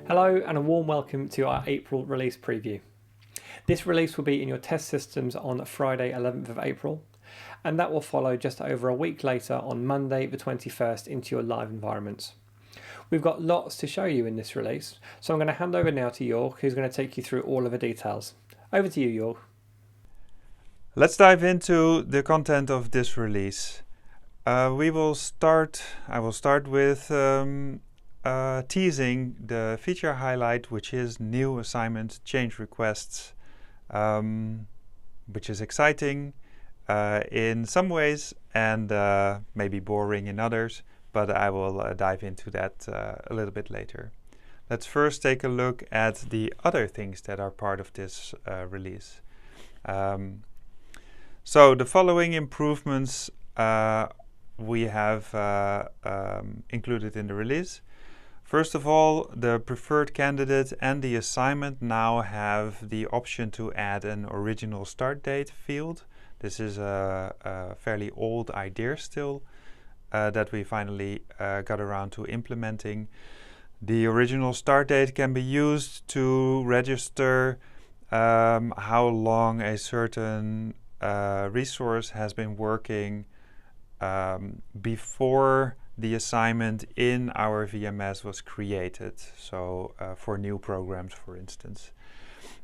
Hello and a warm welcome to our April release preview. This release will be in your test systems on Friday 11th of April, and that will follow just over a week later on Monday the 21st into your live environments. We've got lots to show you in this release, so I'm going to hand over now to Jorg, who's going to take you through all of the details. Over to you, Jorg. Let's dive into the content of this release. I will start with teasing the feature highlight, which is new assignment change requests, which is exciting in some ways and maybe boring in others, but I will dive into that a little bit later. Let's first take a look at the other things that are part of this release. So the following improvements we have included in the release. First of all, the preferred candidate and the assignment now have the option to add an original start date field. This is a fairly old idea still that we finally got around to implementing. The original start date can be used to register how long a certain resource has been working before the assignment in our VMS was created. So for new programs, for instance.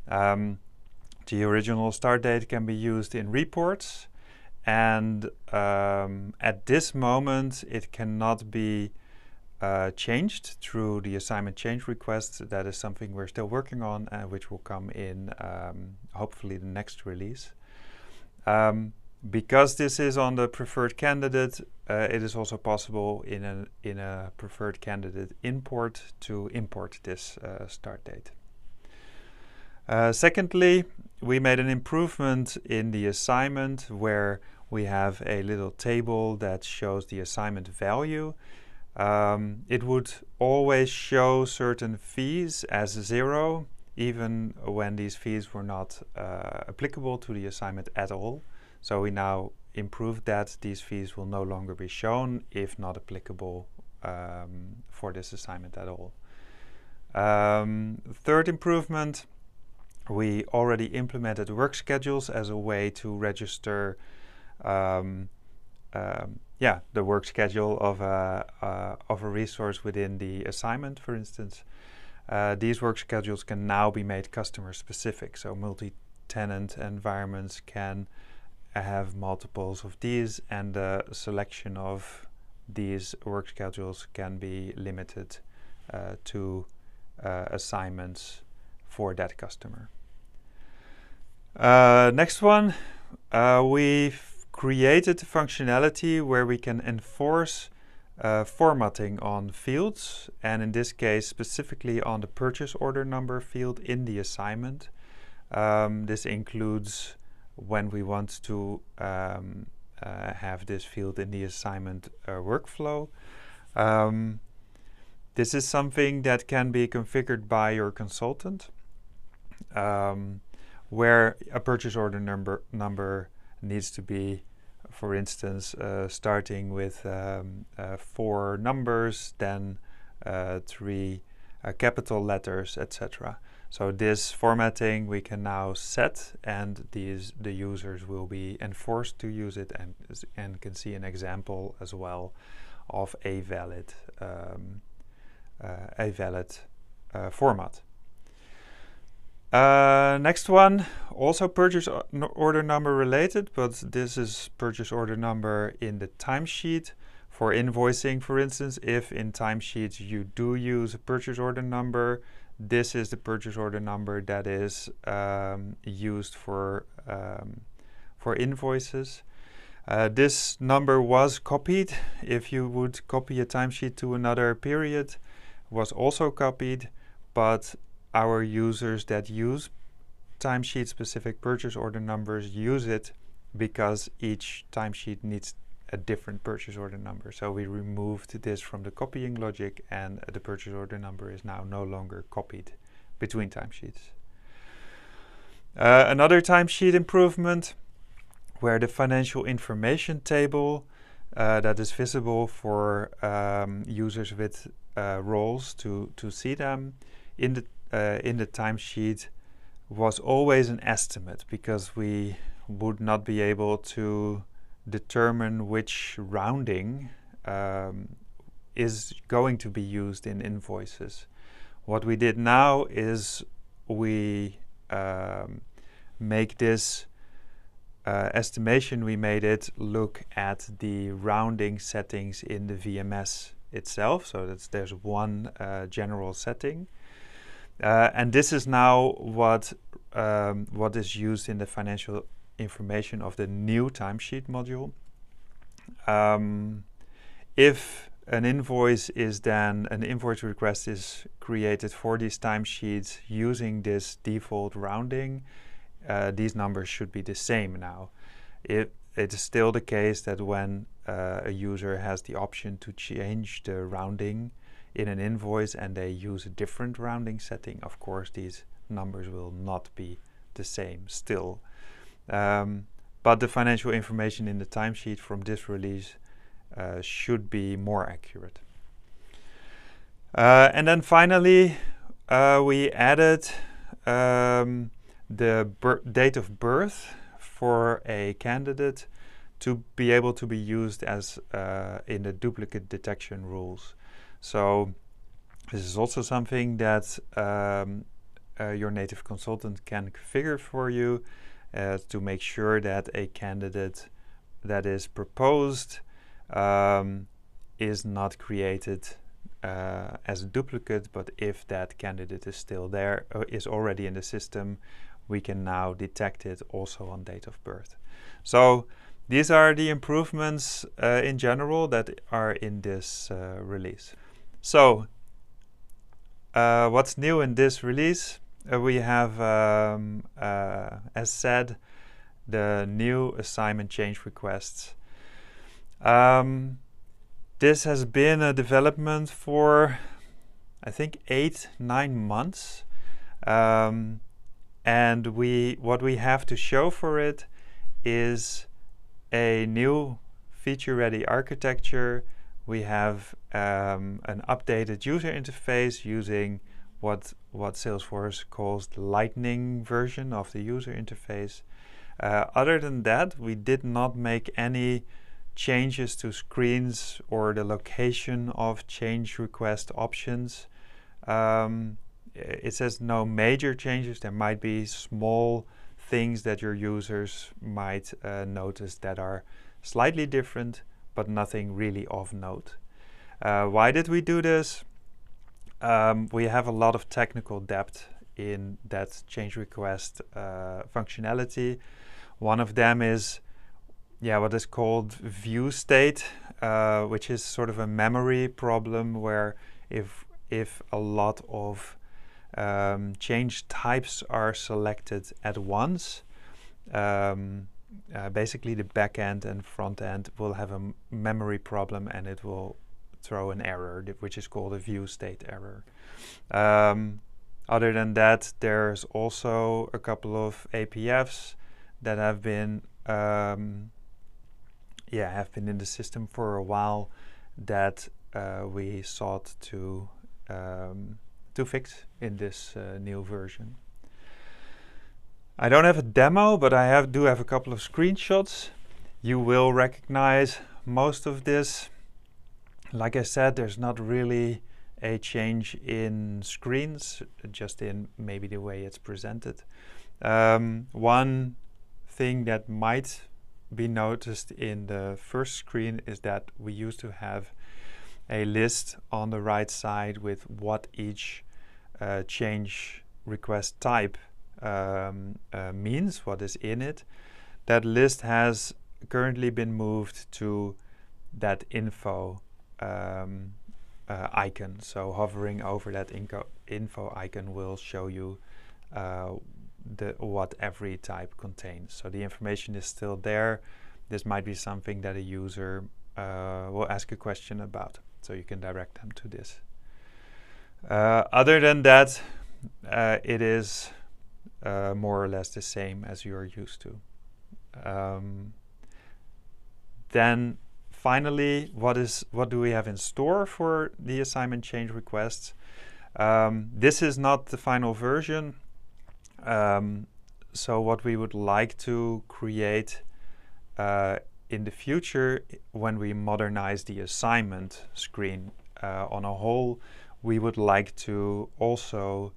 The original start date can be used in reports, and at this moment it cannot be changed through the assignment change request. That is something we're still working on, which will come in hopefully the next release. Because this is on the preferred candidate, it is also possible in a preferred candidate import to import this start date. Secondly, we made an improvement in the assignment where we have a little table that shows the assignment value. It would always show certain fees as 0, even when these fees were not applicable to the assignment at all. So we now improved that these fees will no longer be shown if not applicable for this assignment at all. Third improvement, we already implemented work schedules as a way to register the work schedule of a resource within the assignment, for instance. These work schedules can now be made customer specific, so multi-tenant environments can have multiples of these, and the selection of these work schedules can be limited to assignments for that customer. Next one, we've created functionality where we can enforce formatting on fields, and in this case specifically on the purchase order number field in the assignment. This includes when we want to have this field in the assignment workflow. This is something that can be configured by your consultant, where a purchase order number needs to be, for instance, starting with 4 numbers, then 3 capital letters, etc. So this formatting we can now set, and the users will be enforced to use it, and can see an example as well of a valid format. Next one, also purchase order number related, but this is purchase order number in the timesheet. For invoicing, for instance, if in timesheets you do use a purchase order number, this is the purchase order number that is used for invoices. This number was copied. If you would copy a timesheet to another period, was also copied, but our users that use timesheet specific purchase order numbers use it because each timesheet needs a different purchase order number. So we removed this from the copying logic, and the purchase order number is now no longer copied between timesheets. Another timesheet improvement, where the financial information table that is visible for users with roles to see them, in the timesheet was always an estimate, because we would not be able to determine which rounding is going to be used in invoices. What we did now is we make this estimation, we made it look at the rounding settings in the VMS itself. So there's one general setting. And this is now what is used in the financial information of the new timesheet module. If an invoice request is created for these timesheets using this default rounding, these numbers should be the same now. It is still the case that when a user has the option to change the rounding in an invoice and they use a different rounding setting, of course these numbers will not be the same still. But the financial information in the timesheet from this release should be more accurate. And then finally, we added the date of birth for a candidate to be able to be used as in the duplicate detection rules. So this is also something that your native consultant can configure for you to make sure that a candidate that is proposed is not created as a duplicate, but if that candidate is still there, is already in the system, we can now detect it also on date of birth. So these are the improvements in general that are in this release. So what's new in this release? We have, as said, the new assignment change requests. This has been a development for, I think, 8-9 months. And what we have to show for it is a new feature-ready architecture. We have an updated user interface using what Salesforce calls the Lightning version of the user interface. Other than that, we did not make any changes to screens or the location of change request options. It says no major changes. There might be small things that your users might notice that are slightly different, but nothing really of note. Why did we do this? We have a lot of technical depth in that change request functionality. One of them is what is called view state, which is sort of a memory problem where if a lot of change types are selected at once, basically the back end and front end will have a memory problem and it will throw an error, which is called a view state error. Other than that, there's also a couple of APFs that have been in the system for a while that we sought to fix in this new version. I don't have a demo, but I do have a couple of screenshots. You will recognize most of this. Like I said, there's not really a change in screens, just in maybe the way it's presented. One thing that might be noticed in the first screen is that we used to have a list on the right side with what each change request type means, what is in it. That list has currently been moved to that info icon. So hovering over that info icon will show you what every type contains. So the information is still there. This might be something that a user will ask a question about, so you can direct them to this. Other than that, it is more or less the same as you're used to. Then finally, what do we have in store for the assignment change requests? This is not the final version. So what we would like to create in the future, when we modernize the assignment screen on a whole, we would like to also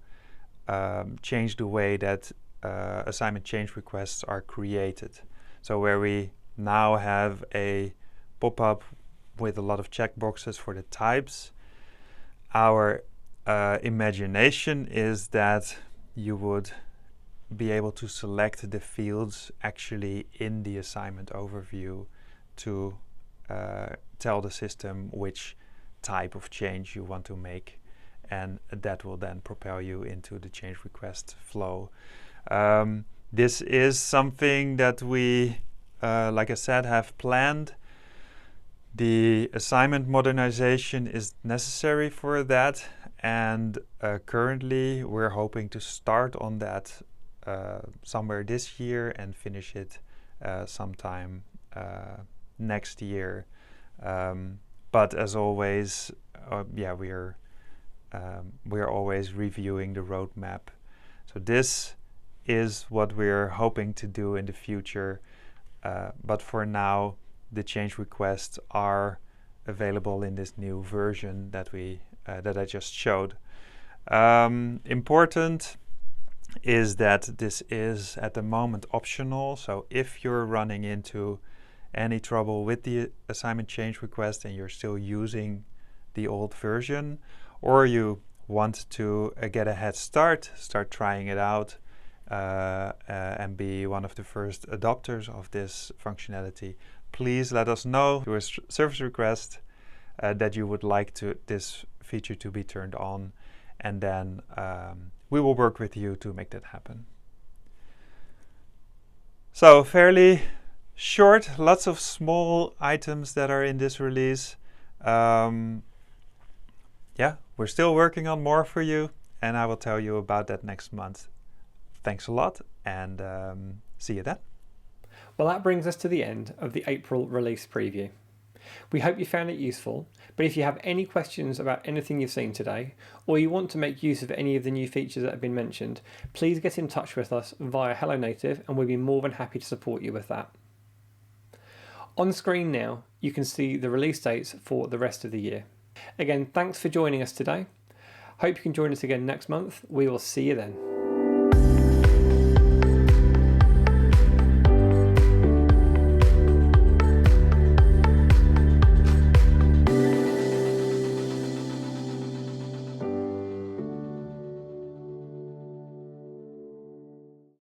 change the way that assignment change requests are created. So where we now have a pop-up with a lot of checkboxes for the types, our imagination is that you would be able to select the fields actually in the assignment overview to tell the system which type of change you want to make, and that will then propel you into the change request flow. This is something that we, like I said, have planned. The assignment modernization is necessary for that, and currently we're hoping to start on that somewhere this year and finish it sometime next year. But as always, we're always reviewing the roadmap. So this is what we're hoping to do in the future. But for now, the change requests are available in this new version that I just showed. Important is that this is at the moment optional. So if you're running into any trouble with the assignment change request and you're still using the old version, or you want to get a head start trying it out, and be one of the first adopters of this functionality, please let us know through a service request that you would like this feature to be turned on, and then we will work with you to make that happen. So fairly short, lots of small items that are in this release. We're still working on more for you, and I will tell you about that next month. Thanks a lot, and see you then. Well, that brings us to the end of the April release preview. We hope you found it useful, but if you have any questions about anything you've seen today, or you want to make use of any of the new features that have been mentioned, please get in touch with us via Hello Native, and we'll be more than happy to support you with that. On screen now, you can see the release dates for the rest of the year. Again, thanks for joining us today. Hope you can join us again next month. We will see you then.